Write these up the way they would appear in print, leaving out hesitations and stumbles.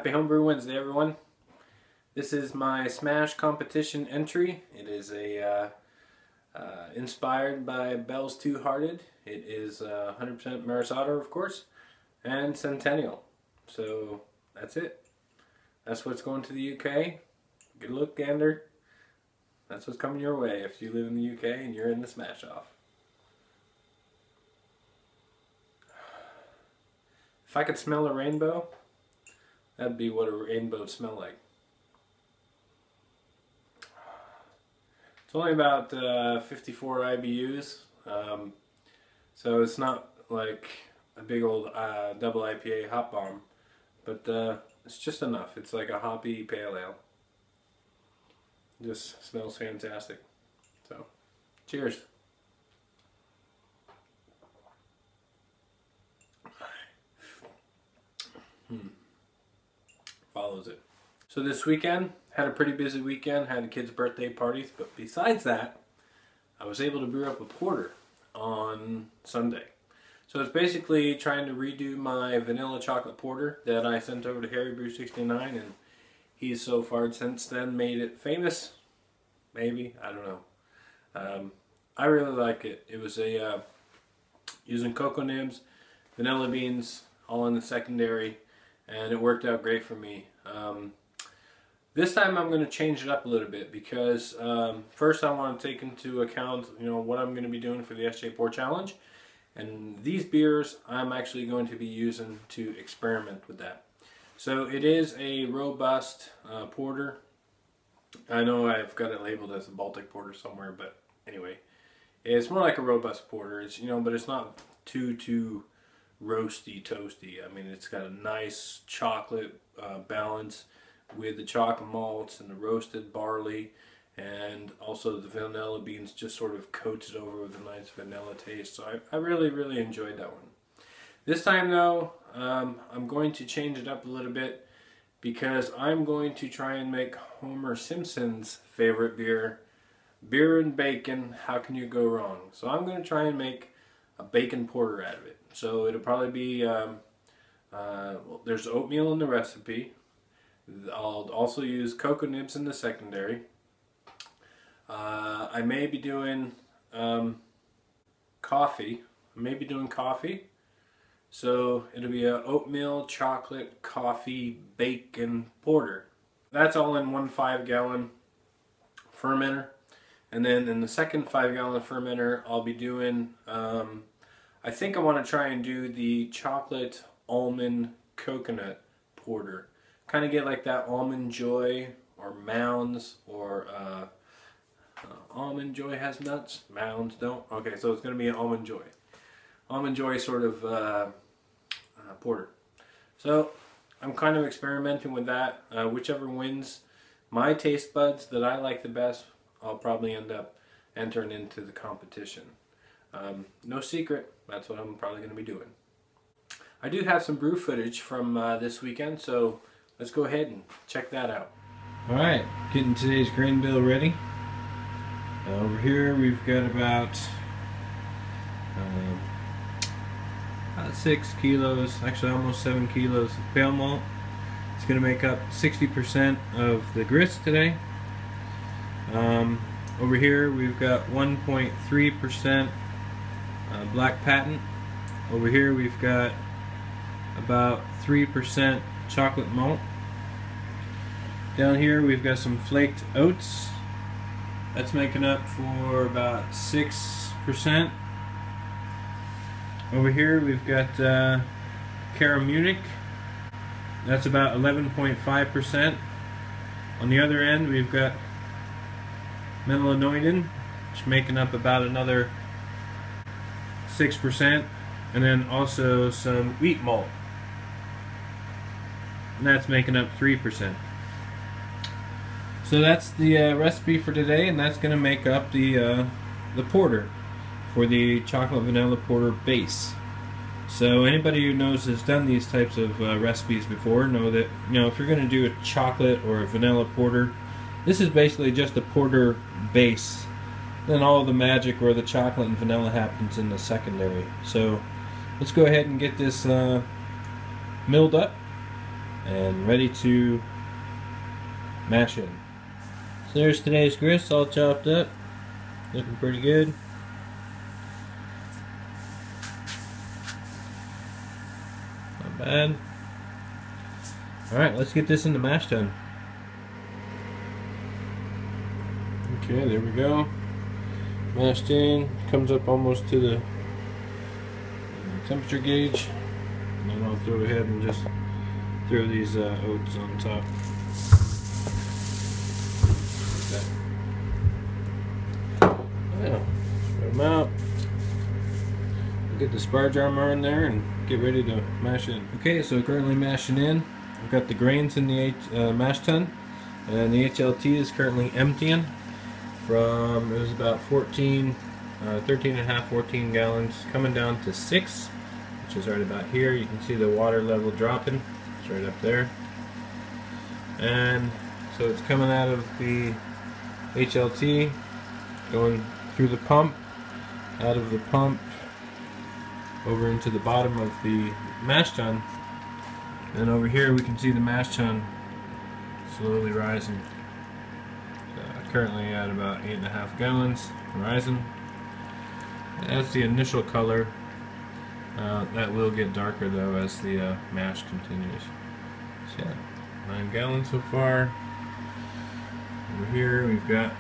Happy Homebrew Wednesday, everyone. This is my Smash competition entry. It is a inspired by Bell's Two Hearted. It is 100% Maris Otter, of course, and Centennial. So that's it. That's what's going to the UK. Good look, Gander. That's what's coming your way if you live in the UK and you're in the Smash Off. If I could smell a rainbow, that'd be what a rainbow would smell like. It's only about 54 IBUs, so it's not like a big old double IPA hop bomb, but it's just enough. It's like a hoppy pale ale. Just smells fantastic. So, cheers. Follows it. So this weekend, had a pretty busy weekend, had kids' birthday parties, but besides that, I was able to brew up a porter on Sunday. So it's basically trying to redo my vanilla chocolate porter that I sent over to Harry Brew 69, and he's so far since then made it famous. Maybe, I don't know. I really like it. It was a using cocoa nibs, vanilla beans, all in the secondary, and it worked out great for me. This time I'm going to change it up a little bit because first I want to take into account, what I'm going to be doing for the SJPorr challenge, and these beers I'm actually going to be using to experiment with that. So it is a robust porter. I know I've got it labeled as a Baltic porter somewhere, but anyway, it's more like a robust porter. It's but it's not too roasty, toasty. I mean, it's got a nice chocolate balance with the chocolate malts and the roasted barley, and also the vanilla beans just sort of coats it over with a nice vanilla taste. So I really enjoyed that one. This time though, I'm going to change it up a little bit because I'm going to try and make Homer Simpson's favorite beer, beer and bacon. How can you go wrong? So I'm going to try and make a bacon porter out of it. So it'll probably be, well, there's oatmeal in the recipe. I'll also use cocoa nibs in the secondary. I may be doing coffee. So it'll be a oatmeal, chocolate, coffee, bacon porter. That's all in one 5-gallon fermenter. And then in the second 5-gallon fermenter, I'll be doing, I think I want to try and do the chocolate almond coconut porter. Kind of get like that Almond Joy or Mounds, or Almond Joy has nuts, Mounds don't. Okay, so it's going to be an Almond Joy. Almond Joy sort of porter. So I'm kind of experimenting with that. Whichever wins my taste buds that I like the best, I'll probably end up entering into the competition. No secret, that's what I'm probably going to be doing. I do have some brew footage from this weekend, so let's go ahead and check that out. Alright, getting today's grain bill ready. Over here we've got about 6 kilos, actually almost 7 kilos of pale malt. It's going to make up 60% of the grist today. Over here we've got 1.3% black patent. Over here we've got about 3% chocolate malt. Down here we've got some flaked oats. That's making up for about 6%. Over here we've got Cara Munich. That's about 11.5%. On the other end we've got Melanoidin, which is making up about another 6%, and then also some wheat malt, and that's making up 3%. So that's the recipe for today, and that's going to make up the porter for the chocolate vanilla porter base. So anybody who has done these types of recipes before know that if you're going to do a chocolate or a vanilla porter, this is basically just a porter base. Then all the magic or the chocolate and vanilla happens in the secondary. So let's go ahead and get this milled up, and ready to mash in. So there's today's grist all chopped up, looking pretty good. Not bad. Alright, let's get this in the mash tun. Okay, there we go. Mashed in, comes up almost to the temperature gauge. And then I'll go ahead and just throw these oats on top. Yeah, spread them out. Get the spar jar in there and get ready to mash in. Okay, so currently mashing in. I've got the grains in the mash tun, and the HLT is currently emptying from, it was about 13 and a half, 14 gallons, coming down to 6, which is right about here. You can see the water level dropping. It's right up there. And so it's coming out of the HLT, going through the pump, out of the pump, over into the bottom of the mash tun. And over here we can see the mash tun slowly rising. Currently at about 8.5 gallons, rising. That's the initial color. That will get darker though as the mash continues. So yeah, 9 gallons so far. Over here we've got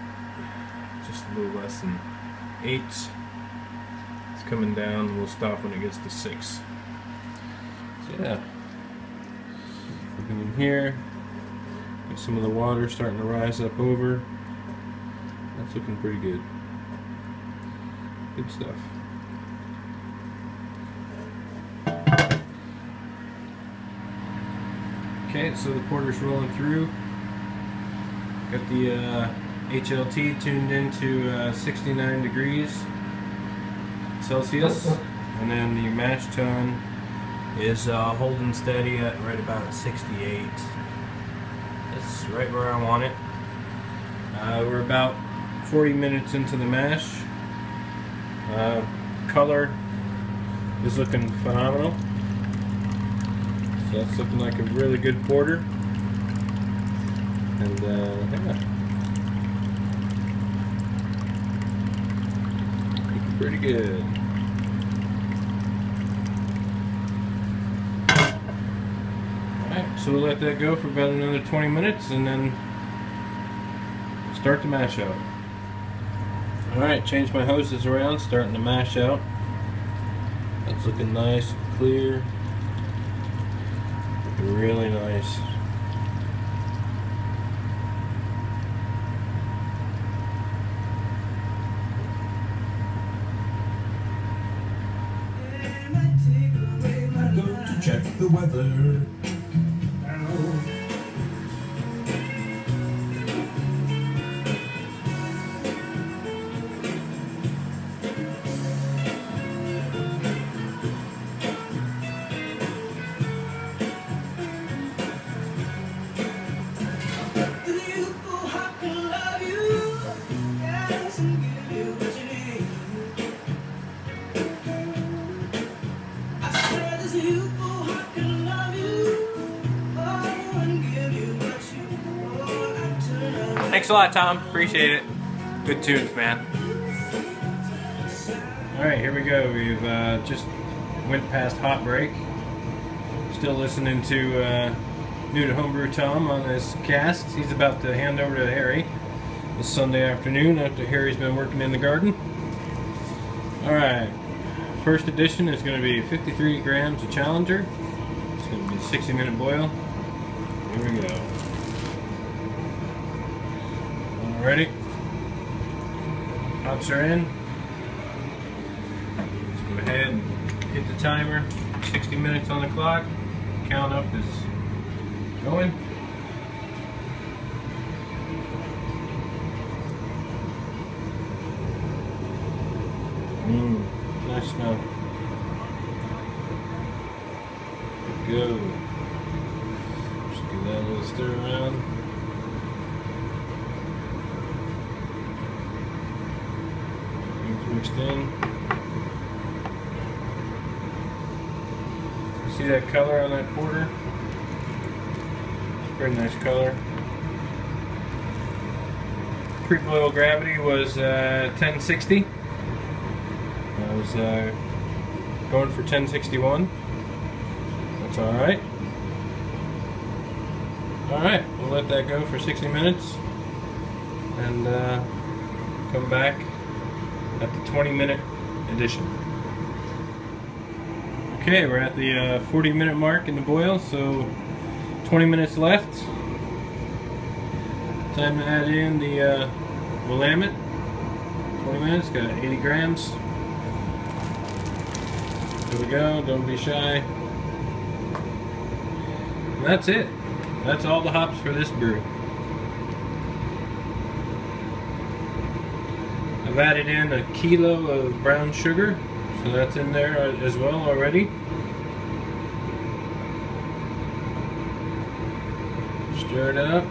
just a little less than 8. It's coming down. We'll stop when it gets to 6. So yeah, looking in here, get some of the water starting to rise up over. That's looking pretty good. Good stuff. Okay, so the porter's rolling through. Got the HLT tuned into 69 degrees Celsius, and then the mash tun is holding steady at right about 68. That's right where I want it. We're about 40 minutes into the mash. Color is looking phenomenal. So that's looking like a really good porter. And yeah, looking pretty good. Alright, so we'll let that go for about another 20 minutes and then start the mash out. Alright, changed my hoses around, starting to mash out. That's looking nice and clear. Looking really nice. Go to check the weather. Thanks a lot, Tom. Appreciate it. Good tunes, man. Alright, here we go. We've just went past hot break. Still listening to New to Homebrew Tom on his cast. He's about to hand over to Harry this Sunday afternoon after Harry's been working in the garden. Alright, first edition is going to be 53 grams of Challenger. It's going to be a 60-minute boil. Here we go. Ready? Hops are in. Let's go ahead and hit the timer. 60 minutes on the clock. Count up is going. Nice smell. Good go. Just give that a little stir around. Mixed in. See that color on that porter? Very nice color. Pre-boil gravity was 1060. I was going for 1061. That's alright. Alright, we'll let that go for 60 minutes and come back at the 20-minute edition. Okay, we're at the 40-minute mark in the boil, so 20 minutes left. Time to add in the Willamette. 20 minutes, got 80 grams. Here we go, don't be shy. And that's it. That's all the hops for this brew. I've added in a kilo of brown sugar, so that's in there as well already. Stir it up.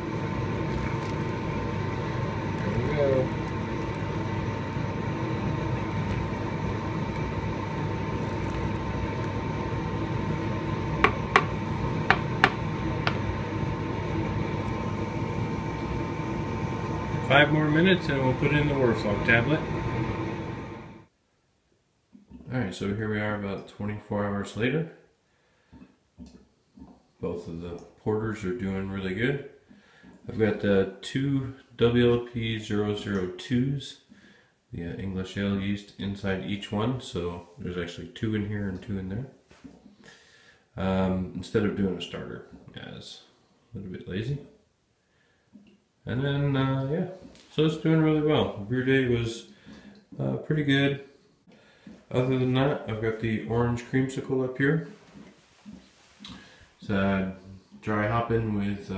There we go. Five more minutes and we'll put it in the Warflog tablet. Alright, so here we are about 24 hours later. Both of the porters are doing really good. I've got two WLP002s, the English ale yeast inside each one, so there's actually 2 in here and 2 in there. Instead of doing a starter, yeah, it's a little bit lazy. And then, yeah, so it's doing really well. Brew day was pretty good. Other than that, I've got the orange creamsicle up here. It's dry hopping with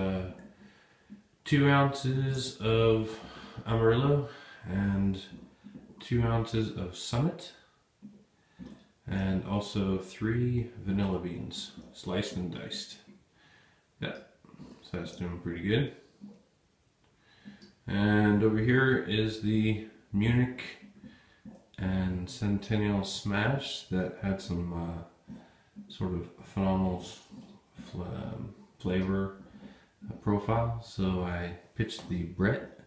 2 ounces of Amarillo and 2 ounces of Summit, and also 3 vanilla beans, sliced and diced. Yeah, so that's doing pretty good. And over here is the Munich and Centennial Smash that had some sort of phenomenal flavor profile. So I pitched the Brett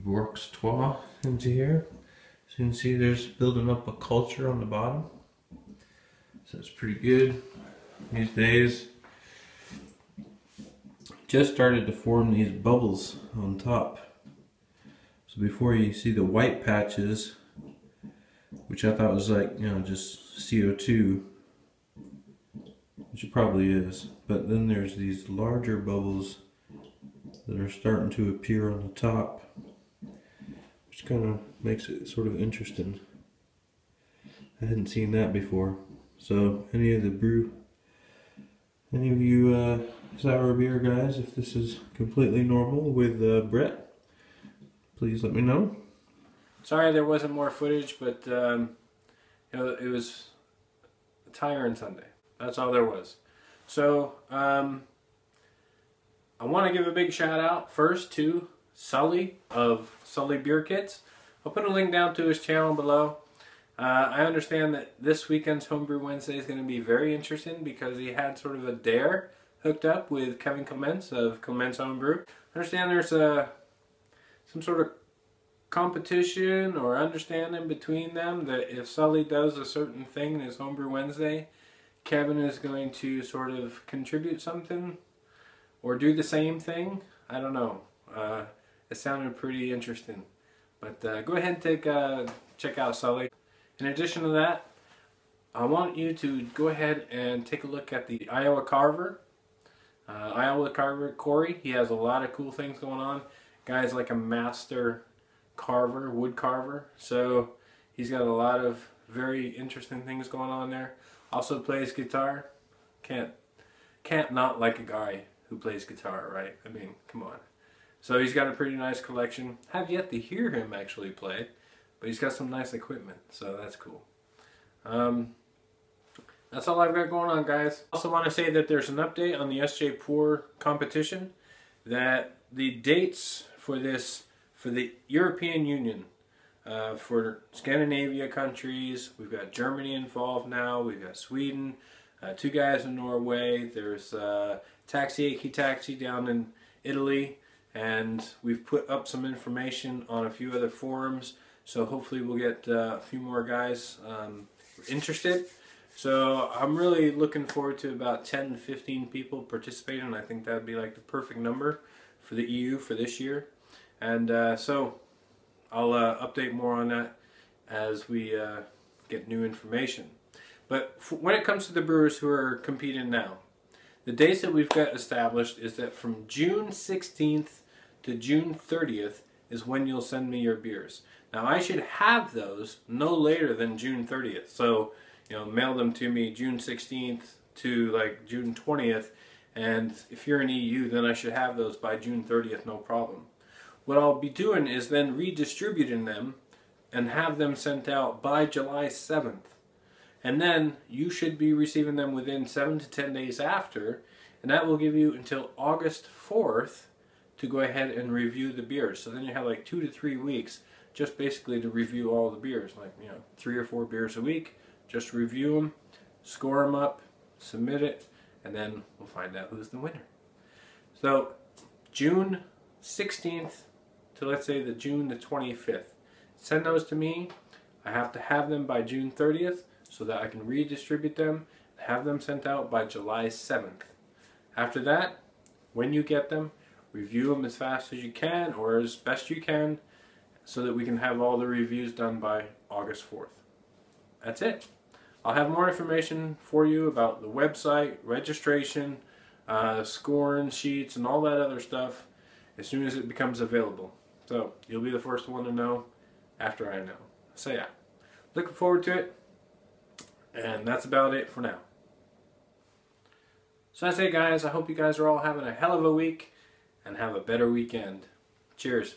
Borks Trois into here. So you can see there's building up a culture on the bottom. So it's pretty good these days. Just started to form these bubbles on top. So before you see the white patches, which I thought was like, you know, just CO2, which it probably is, but then there's these larger bubbles that are starting to appear on the top, which kind of makes it sort of interesting. I hadn't seen that before. So any of you sour beer guys, if this is completely normal with Brett, please let me know. Sorry there wasn't more footage, but you know, it was a tiring Sunday. That's all there was. So I want to give a big shout out first to Sully of Sully Beer Kits. I'll put a link down to his channel below. I understand that this weekend's Homebrew Wednesday is going to be very interesting because he had sort of a dare hooked up with Kevin Clements of Clements Homebrew. I understand there's some sort of competition or understanding between them that if Sully does a certain thing in his Homebrew Wednesday, Kevin is going to sort of contribute something or do the same thing. I don't know. It sounded pretty interesting. But go ahead and check out Sully. In addition to that, I want you to go ahead and take a look at the Iowa Carver. Iowa Carver Corey, he has a lot of cool things going on. Guy's like a master carver, wood carver. So he's got a lot of very interesting things going on there. Also plays guitar. Can't not like a guy who plays guitar, right? I mean, come on. So he's got a pretty nice collection. Have yet to hear him actually play, but he's got some nice equipment, so that's cool. That's all I've got going on, guys. Also want to say that there's an update on the SJPorr competition, that the dates for the European Union, for Scandinavia countries, we've got Germany involved now, we've got Sweden, 2 guys in Norway, there's Taxi Aki Taxi down in Italy, and we've put up some information on a few other forums, so hopefully we'll get a few more guys interested. So I'm really looking forward to about 10 to 15 people participating. I think that would be like the perfect number for the EU for this year. And so I'll update more on that as we get new information. But when it comes to the brewers who are competing now, the dates that we've got established is that from June 16th to June 30th is when you'll send me your beers. Now I should have those no later than June 30th. So, you know, mail them to me June 16th to like June 20th. And if you're in EU, then I should have those by June 30th, no problem. What I'll be doing is then redistributing them and have them sent out by July 7th. And then you should be receiving them within 7 to 10 days after, and that will give you until August 4th to go ahead and review the beers. So then you have like 2 to 3 weeks just basically to review all the beers, like, you know, 3 or 4 beers a week. Just review them, score them up, submit it, and then we'll find out who's the winner. So June 16th to, let's say, June the 25th. Send those to me. I have to have them by June 30th so that I can redistribute them and have them sent out by July 7th. After that, when you get them, review them as fast as you can or as best you can so that we can have all the reviews done by August 4th. That's it. I'll have more information for you about the website, registration, scoring sheets, and all that other stuff as soon as it becomes available. So you'll be the first one to know after I know. So yeah, looking forward to it. And that's about it for now. So that's it, guys. I hope you guys are all having a hell of a week and have a better weekend. Cheers.